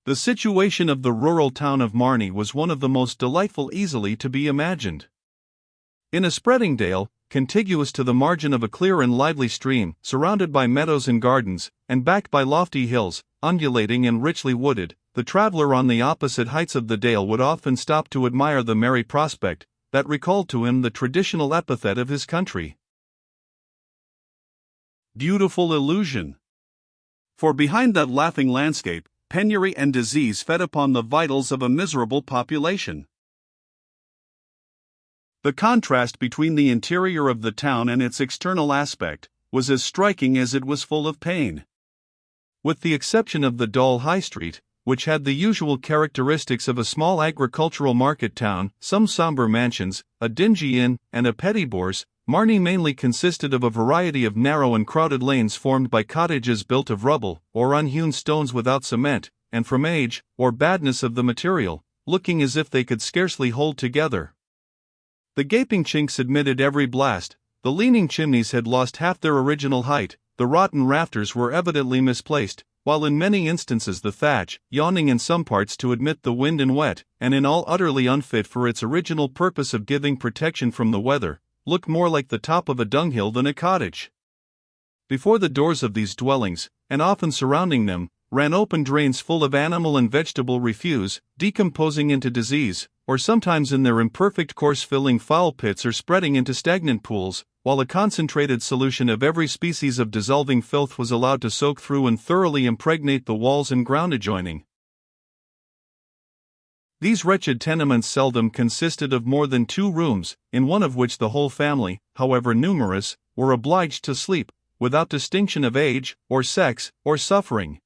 The situation of the rural town of Marney was one of the most delightful easily to be imagined. In a spreading dale, contiguous to the margin of a clear and lively stream, surrounded by meadows and gardens, and backed by lofty hills, undulating and richly wooded, the traveler on the opposite heights of the dale would often stop to admire the merry prospect that recalled to him the traditional epithet of his country. Beautiful illusion. For behind that laughing landscape, penury and disease fed upon the vitals of a miserable population. The contrast between the interior of the town and its external aspect was as striking as it was full of pain. With the exception of the dull High Street, which had the usual characteristics of a small agricultural market town, some somber mansions, a dingy inn, and a petty bourse, Marney mainly consisted of a variety of narrow and crowded lanes formed by cottages built of rubble, or unhewn stones without cement, and from age, or badness of the material, looking as if they could scarcely hold together. The gaping chinks admitted every blast, the leaning chimneys had lost half their original height, the rotten rafters were evidently misplaced, while in many instances the thatch, yawning in some parts to admit the wind and wet, and in all utterly unfit for its original purpose of giving protection from the weather, looked more like the top of a dunghill than a cottage. Before the doors of these dwellings, and often surrounding them, ran open drains full of animal and vegetable refuse, decomposing into disease, or sometimes in their imperfect course filling foul pits or spreading into stagnant pools, while a concentrated solution of every species of dissolving filth was allowed to soak through and thoroughly impregnate the walls and ground adjoining. These wretched tenements seldom consisted of more than 2 rooms, in one of which the whole family, however numerous, were obliged to sleep, without distinction of age, or sex, or suffering.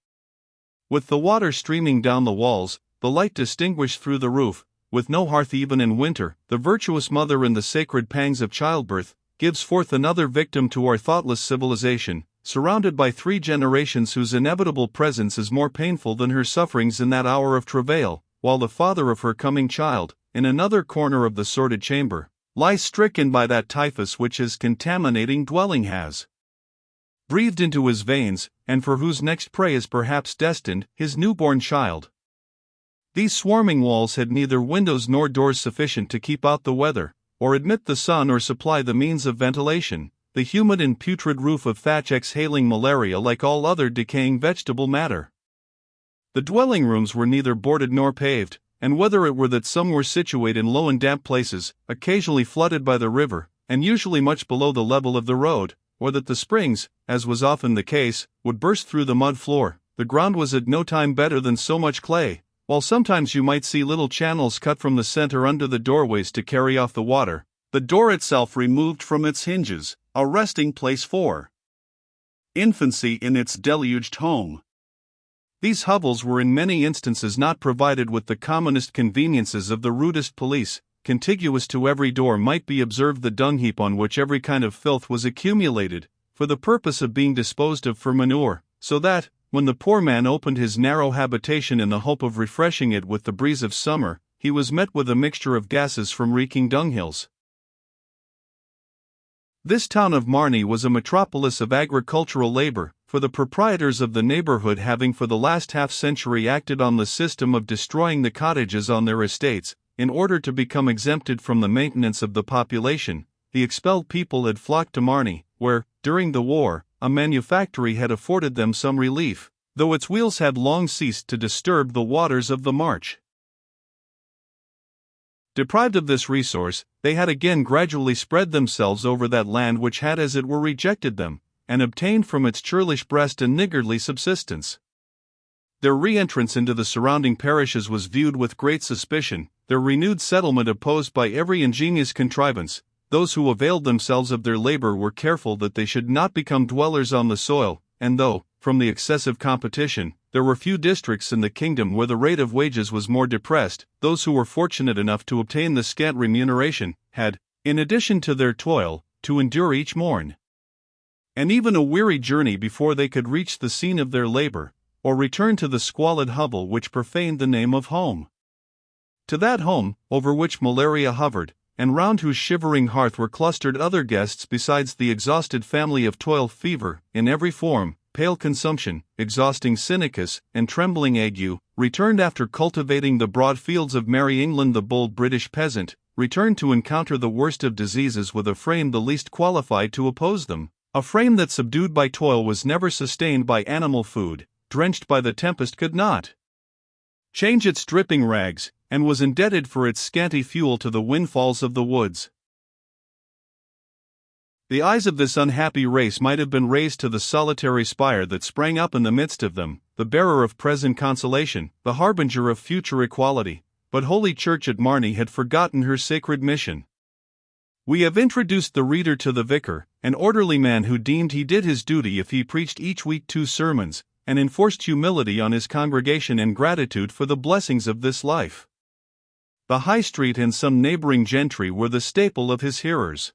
With the water streaming down the walls, the light distinguished through the roof, with no hearth even in winter, the virtuous mother in the sacred pangs of childbirth, gives forth another victim to our thoughtless civilization, surrounded by 3 generations whose inevitable presence is more painful than her sufferings in that hour of travail, while the father of her coming child, in another corner of the sordid chamber, lies stricken by that typhus which his contaminating dwelling has breathed into his veins, and for whose next prey is perhaps destined his newborn child. These swarming walls had neither windows nor doors sufficient to keep out the weather, or admit the sun or supply the means of ventilation, the humid and putrid roof of thatch exhaling malaria like all other decaying vegetable matter. The dwelling rooms were neither boarded nor paved, and whether it were that some were situated in low and damp places, occasionally flooded by the river, and usually much below the level of the road, or that the springs, as was often the case, would burst through the mud floor, the ground was at no time better than so much clay, while sometimes you might see little channels cut from the center under the doorways to carry off the water, the door itself removed from its hinges, a resting place for infancy in its deluged home. These hovels were in many instances not provided with the commonest conveniences of the rudest police. Contiguous to every door might be observed the dung heap on which every kind of filth was accumulated, for the purpose of being disposed of for manure, so that, when the poor man opened his narrow habitation in the hope of refreshing it with the breeze of summer, he was met with a mixture of gases from reeking dunghills. This town of Marney was a metropolis of agricultural labor, for the proprietors of the neighborhood having for the last half-century acted on the system of destroying the cottages on their estates, in order to become exempted from the maintenance of the population. The expelled people had flocked to Marney, where, during the war, a manufactory had afforded them some relief, though its wheels had long ceased to disturb the waters of the March. Deprived of this resource, they had again gradually spread themselves over that land which had as it were rejected them, and obtained from its churlish breast a niggardly subsistence. Their re-entrance into the surrounding parishes was viewed with great suspicion, their renewed settlement opposed by every ingenious contrivance. Those who availed themselves of their labor were careful that they should not become dwellers on the soil, and though, from the excessive competition, there were few districts in the kingdom where the rate of wages was more depressed, those who were fortunate enough to obtain the scant remuneration, had, in addition to their toil, to endure each morn, and even a weary journey before they could reach the scene of their labor, or return to the squalid hovel which profaned the name of home. To that home, over which malaria hovered, and round whose shivering hearth were clustered other guests besides the exhausted family of toil fever, in every form, pale consumption, exhausting sinicus, and trembling ague, returned after cultivating the broad fields of merry England. The bold British peasant returned to encounter the worst of diseases with a frame the least qualified to oppose them, a frame that, subdued by toil, was never sustained by animal food, drenched by the tempest, could not change its dripping rags, and was indebted for its scanty fuel to the windfalls of the woods. The eyes of this unhappy race might have been raised to the solitary spire that sprang up in the midst of them, the bearer of present consolation, the harbinger of future equality, but Holy Church at Marney had forgotten her sacred mission. We have introduced the reader to the vicar, an orderly man who deemed he did his duty if he preached each week 2 sermons, and enforced humility on his congregation and gratitude for the blessings of this life. The High Street and some neighboring gentry were the staple of his hearers.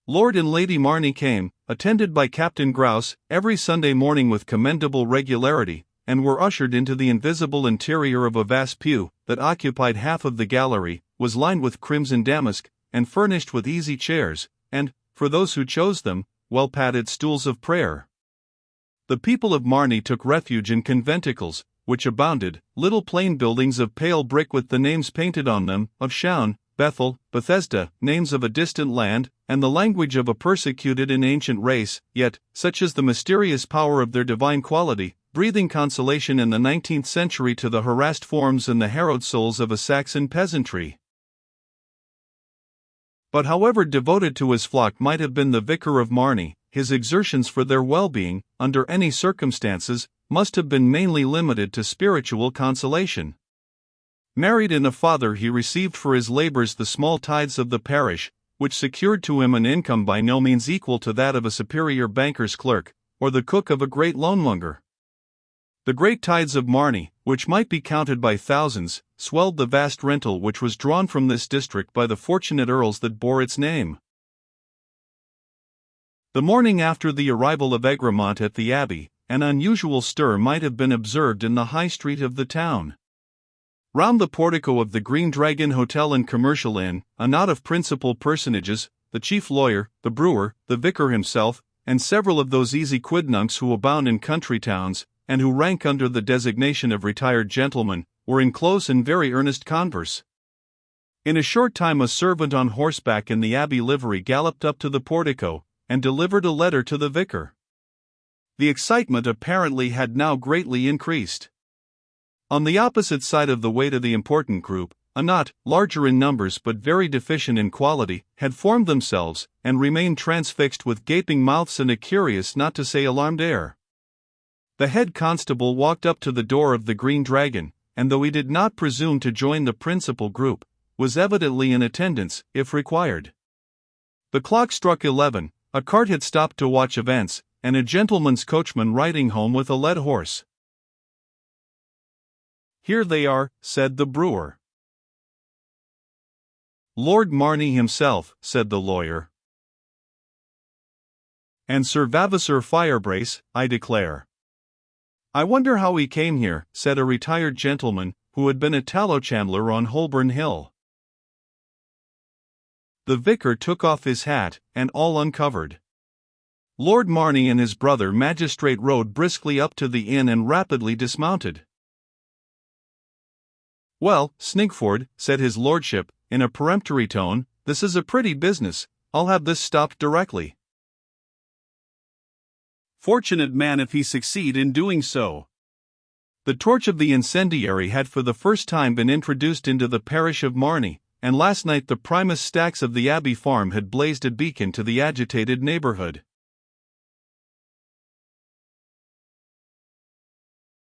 Lord and Lady Marney came, attended by Captain Grouse, every Sunday morning with commendable regularity, and were ushered into the invisible interior of a vast pew that occupied half of the gallery, was lined with crimson damask, and furnished with easy chairs, and, for those who chose them, well-padded stools of prayer. The people of Marney took refuge in conventicles, which abounded, little plain buildings of pale brick with the names painted on them, of Shaun, Bethel, Bethesda, names of a distant land, and the language of a persecuted and ancient race, yet, such is the mysterious power of their divine quality, breathing consolation in the 19th century to the harassed forms and the harrowed souls of a Saxon peasantry. But however devoted to his flock might have been the Vicar of Marney, his exertions for their well-being, under any circumstances, must have been mainly limited to spiritual consolation. Married and a father, he received for his labors the small tithes of the parish, which secured to him an income by no means equal to that of a superior banker's clerk, or the cook of a great loanmonger. The great tithes of Marney, which might be counted by thousands, swelled the vast rental which was drawn from this district by the fortunate earls that bore its name. The morning after the arrival of Egremont at the Abbey, an unusual stir might have been observed in the High Street of the town. Round the portico of the Green Dragon Hotel and Commercial Inn, a knot of principal personages, the chief lawyer, the brewer, the vicar himself, and several of those easy quidnuncs who abound in country towns, and who rank under the designation of retired gentlemen, were in close and very earnest converse. In a short time a servant on horseback in the Abbey livery galloped up to the portico, and delivered a letter to the vicar. The excitement apparently had now greatly increased. On the opposite side of the way to the important group, a knot, larger in numbers but very deficient in quality, had formed themselves, and remained transfixed with gaping mouths and a curious, not to say alarmed air. The head constable walked up to the door of the Green Dragon, and though he did not presume to join the principal group, was evidently in attendance, if required. The clock struck 11, a cart had stopped to watch events, and a gentleman's coachman riding home with a led horse. "Here they are," said the brewer. "Lord Marney himself," said the lawyer. "And Sir Vavasour Firebrace, I declare." "I wonder how he came here," said a retired gentleman, who had been a tallow chandler on Holborn Hill. The vicar took off his hat, and all uncovered. Lord Marney and his brother magistrate rode briskly up to the inn and rapidly dismounted. "Well, Sninkford," said his lordship, in a peremptory tone, "this is a pretty business. I'll have this stopped directly." Fortunate man if he succeed in doing so. The torch of the incendiary had for the first time been introduced into the parish of Marney, and last night the primus stacks of the Abbey farm had blazed a beacon to the agitated neighborhood.